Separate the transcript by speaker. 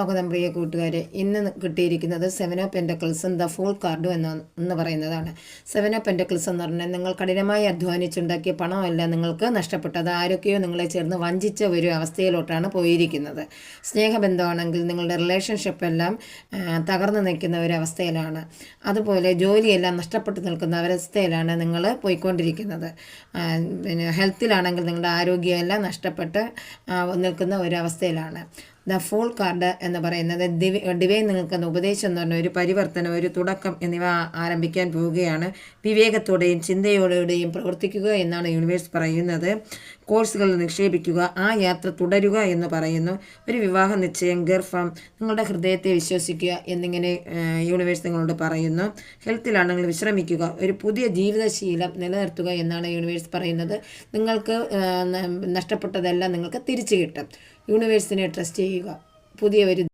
Speaker 1: സ്വാഗതം പ്രിയ കൂട്ടുകാരെ. ഇന്ന് കിട്ടിയിരിക്കുന്നത് 7 ഓഫ് പെൻറ്റക്കിൾസും ദ ഫൂൾ കാർഡും എന്ന് പറയുന്നതാണ്. 7 ഓഫ് പെൻറ്റക്കിൾസ് എന്ന് പറഞ്ഞാൽ നിങ്ങൾ കഠിനമായി അധ്വാനിച്ചുണ്ടാക്കിയ പണമല്ല നിങ്ങൾക്ക് നഷ്ടപ്പെട്ടത്. ആരൊക്കെയോ നിങ്ങളെ ചേർന്ന് വഞ്ചിച്ച ഒരു അവസ്ഥയിലോട്ടാണ് പോയിരിക്കുന്നത്. സ്നേഹബന്ധമാണെങ്കിൽ നിങ്ങളുടെ റിലേഷൻഷിപ്പ് എല്ലാം തകർന്നു നിൽക്കുന്ന ഒരു അവസ്ഥയിലാണ്. അതുപോലെ ജോലിയെല്ലാം നഷ്ടപ്പെട്ട് നിൽക്കുന്ന അവസ്ഥയിലാണ് നിങ്ങൾ പോയിക്കൊണ്ടിരിക്കുന്നത്. പിന്നെ ഹെൽത്തിലാണെങ്കിൽ നിങ്ങളുടെ ആരോഗ്യമെല്ലാം നഷ്ടപ്പെട്ട് നിൽക്കുന്ന ഒരു അവസ്ഥയിലാണ്. ദ ഫൂൾ കാർഡ് എന്ന് പറയുന്നത് ഡിവൈൻ നിങ്ങൾക്ക് ഉപദേശം എന്ന് പറഞ്ഞ ഒരു പരിവർത്തനം, ഒരു തുടക്കം എന്നിവ ആരംഭിക്കാൻ പോവുകയാണ്. വിവേകത്തോടെയും ചിന്തയോടെയും പ്രവർത്തിക്കുക എന്നാണ് യൂണിവേഴ്സ് പറയുന്നത്. കോഴ്സുകൾ നിക്ഷേപിക്കുക, ആ യാത്ര തുടരുക എന്ന് പറയുന്നു. ഒരു വിവാഹ നിശ്ചയം, ഗർഭം, നിങ്ങളുടെ ഹൃദയത്തെ വിശ്വസിക്കുക എന്നിങ്ങനെ യൂണിവേഴ്സ് നിങ്ങളോട് പറയുന്നു. ഹെൽത്തിലാണെങ്കിൽ വിശ്രമിക്കുക, ഒരു പുതിയ ജീവിതശീലം നിലനിർത്തുക എന്നാണ് യൂണിവേഴ്സ് പറയുന്നത്. നിങ്ങൾക്ക് നഷ്ടപ്പെട്ടതെല്ലാം നിങ്ങൾക്ക് തിരിച്ചു കിട്ടും. യൂണിവേഴ്സിനെ ട്രസ്റ്റ് ചെയ്യുക. പുതിയ ഒരു